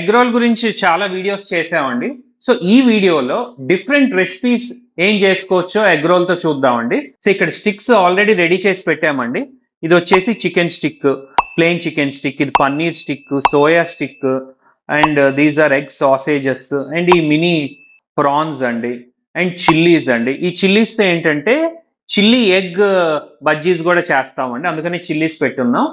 Egg role గురించి చాలా videos చేసామండి. సో ఈ వీడియోలో డిఫరెంట్ రెసిపీస్ ఏం చేసుకోవచ్చో ఎగ్ రోల్‌తో చూద్దామండి. సో ఇక్కడ స్టిక్స్ ఆల్రెడీ రెడీ చేసి పెట్టామండి. ఇదొచ్చేసి chicken stick, plain chicken stick, ఇది paneer stick, soya stick and these are egg sausages and ఈ మినీ ప్రాన్స్ అండి అండ్ చిల్లీస్ అండి. ఈ చిల్లీస్‌తో ఏంటంటే చిల్లీ ఎగ్ బజ్జీస్ గూడా చేస్తామండి. అందుకని చిల్లీస్ పెట్టున్నాం.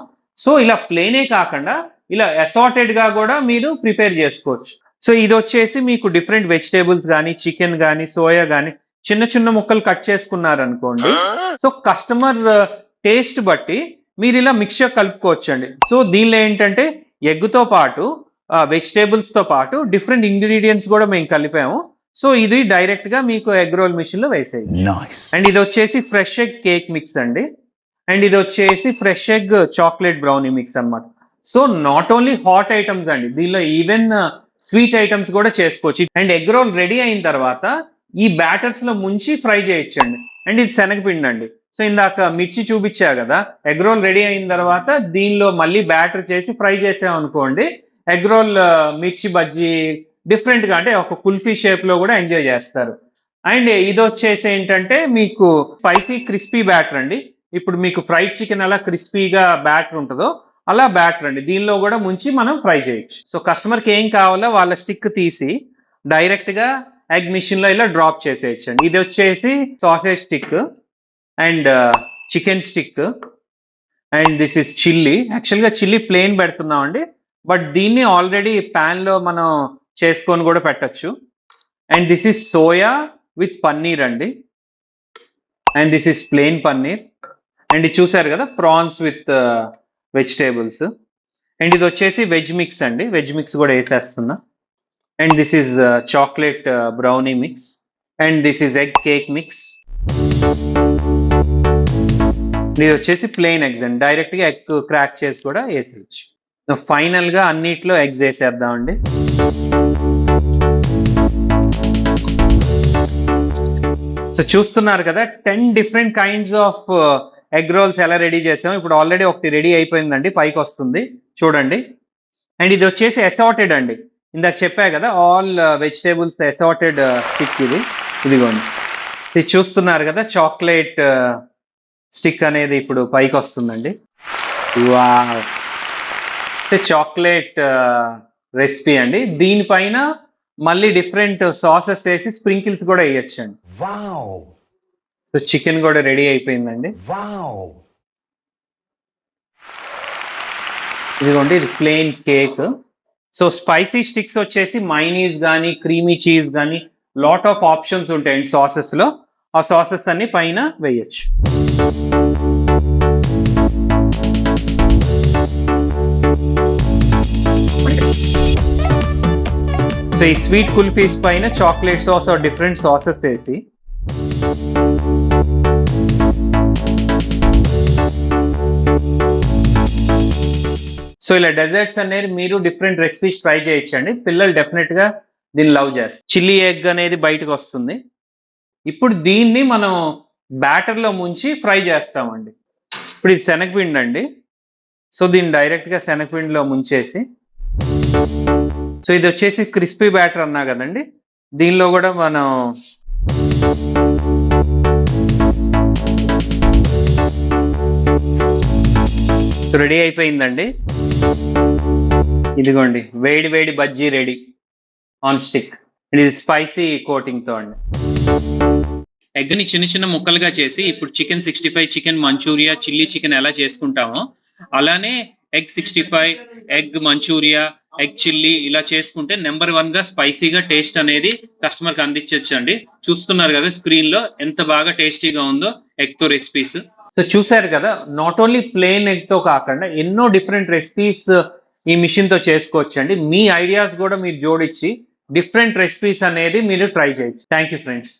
సో ఇలా ప్లెయినే కాకుండా ఇలా అసార్టెడ్‌గా గూడా మీరు ప్రిపేర్ చేసుకోవచ్చు. సో ఇదొచ్చేసి మీకు డిఫరెంట్ వెజిటబుల్స్ గానీ, చికెన్ గానీ, సోయా గానీ చిన్న చిన్న ముక్కలు కట్ చేసుకున్నారనుకోండి. సో కస్టమర్ టేస్ట్ బట్టి మీరిలా మిక్స్చర్ కలుపుకోవచ్చండి. సో దీనిలో ఏంటంటే ఎగ్‌తో పాటు వెజిటబుల్స్‌తో పాటు డిఫరెంట్ ఇంగ్రీడియెంట్స్ గూడా మేము కలిపాము. సో ఇది డైరెక్ట్‌గా మీకు ఎగ్ రోల్ మిషన్‌లో వేసేయొచ్చు. Nice. అండ్ ఇదొచ్చేసి ఫ్రెష్ ఎగ్ కేక్ మిక్స్ అండి. అండ్ ఇదొచ్చేసి fresh egg chocolate brownie mix అన్నమాట. So not only hot items అండి. దీనిలో ఈవెన్ స్వీట్ ఐటమ్స్ కూడా చేసుకోవచ్చు. అండ్ ఎగ్ రోల్ రెడీ అయిన తర్వాత ఈ బ్యాటర్స్ లో ముంచి ఫ్రై చేయొచ్చండి. అండ్ ఇది శనగపిండి అండి. సో ఇందాక మిర్చి చూపించా కదా, ఎగ్ రోల్ రెడీ అయిన తర్వాత దీనిలో మళ్ళీ బ్యాటర్ చేసి ఫ్రై చేసామనుకోండి, ఎగ్ రోల్ మిర్చి బజ్జీ డిఫరెంట్ గా అంటే ఒక కుల్ఫీ షేప్ లో కూడా ఎంజాయ్ చేస్తారు. అండ్ ఇది వచ్చేసి ఏంటంటే మీకు స్పైసీ క్రిస్పీ బ్యాటర్ అండి. ఇప్పుడు మీకు ఫ్రైడ్ చికెన్ ఎలా క్రిస్పీగా బ్యాటర్ ఉంటుందో అలా బ్యాటర్ అండి. దీనిలో కూడా ముంచి మనం ఫ్రై చేయొచ్చు. సో కస్టమర్కి ఏం కావాలో వాళ్ళ స్టిక్ తీసి డైరెక్ట్ గా ఎగ్ మిషన్ లో ఇలా డ్రాప్ చేసేయచ్చు అండి. ఇది వచ్చేసి sausage stick and chicken stick and this is chilli. యాక్చువల్గా చిల్లీ ప్లేన్ పెడుతున్నాం అండి, బట్ దీన్ని ఆల్రెడీ ప్యాన్ లో మనం చేసుకొని కూడా పెట్టచ్చు. And this is soya with paneer అండి. And this is plain paneer. And ఇది చూసారు కదా ప్రాన్స్ విత్ వెజిటేబుల్స్. అండ్ ఇది వచ్చేసి వెజ్ మిక్స్ అండి. వెజ్ మిక్స్ కూడా వేసేస్తున్నా. And this is chocolate brownie mix. And this is egg cake mix. ఇది వచ్చేసి ప్లెయిన్ ఎగ్స్ అండి. డైరెక్ట్గా ఎగ్ క్రాక్ చేసి కూడా వేసేయచ్చు. ఫైనల్గా అన్నిట్లో ఎగ్స్ వేసేద్దామండి. సో చూస్తున్నారు కదా 10 different kinds of egg rolls ఎలా రెడీ చేసాం. ఇప్పుడు ఆల్రెడీ ఒకటి రెడీ అయిపోయిందండి, పైకి వస్తుంది చూడండి. అండ్ ఇది వచ్చేసి అసార్టెడ్ అండి. ఇందాక చెప్పా కదా ఆల్ వెజిటేబుల్స్ అసార్టెడ్ స్టిక్ ఇది. ఇదిగోండి, ఇది చూస్తున్నారు కదా చాక్లెట్ స్టిక్ అనేది ఇప్పుడు పైకి వస్తుందండి. వావ్, చాక్లెట్ రెసిపీ అండి. దీనిపైన మళ్ళీ డిఫరెంట్ సాసెస్ వేసి స్ప్రింకిల్స్ కూడా వేయొచ్చండి. Wow. సో చికెన్ కూడా రెడీ అయిపోయిందండి. Wow. ఇదిగోండి, ఇది plain cake. So spicy sticks వచ్చేసి మైనీస్ కానీ, క్రీమీ చీజ్ కానీ లాట్ ఆఫ్ ఆప్షన్స్ ఉంటాయండి సాసెస్ లో. ఆ సాసెస్ అన్ని పైన వేయచ్చు. సో ఈ స్వీట్ కుల్ఫీస్ పైన chocolate sauce or different sauces వేసి సో ఇలా డెజర్ట్స్ అనేది మీరు డిఫరెంట్ రెసిపీస్ ట్రై చేయొచ్చండి. పిల్లలు డెఫినెట్ గా దీన్ని లవ్ చేస్తారు. చిల్లీ ఎగ్ అనేది బయటకు వస్తుంది. ఇప్పుడు దీన్ని మనం బ్యాటర్ లో ముంచి ఫ్రై చేస్తామండి. ఇప్పుడు ఇది శనగపిండి అండి. సో దీన్ని డైరెక్ట్ గా శనగపిండిలో ముంచేసి, సో ఇది వచ్చేసి క్రిస్పీ బ్యాటర్ అన్నా కదండి, దీనిలో కూడా మనం రెడీ అయిపోయిందండి. ఇదిగోండి వేడి వేడి బజ్జీ రెడీ ఆన్ స్టిక్. ఇది స్పైసీ కోటింగ్ తో అండి. ఎగ్ ని చిన్న చిన్న ముక్కలుగా చేసి ఇప్పుడు chicken 65, chicken Manchuria, chilli chicken ఎలా చేసుకుంటామో అలానే egg 65, egg Manchuria, egg chilli ఇలా చేసుకుంటే నెంబర్ 1 గా స్పైసీగా టేస్ట్ అనేది కస్టమర్ కి అందించవచ్చు అండి. చూస్తున్నారు కదా స్క్రీన్ లో ఎంత బాగా టేస్టీగా ఉందో ఎగ్ తో రెసిపీస్. సో చూసారు కదా, నాట్ ఓన్లీ ప్లెయిన్ ఎగ్ తో కాకుండా ఎన్నో డిఫరెంట్ రెసిపీస్ ఈ మిషన్ తో చేసుకోవచ్చు అండి. మీ ఐడియాస్ కూడా మీరు జోడించి డిఫరెంట్ రెసిపీస్ అనేది మీరు ట్రై చేయొచ్చు. Thank you friends.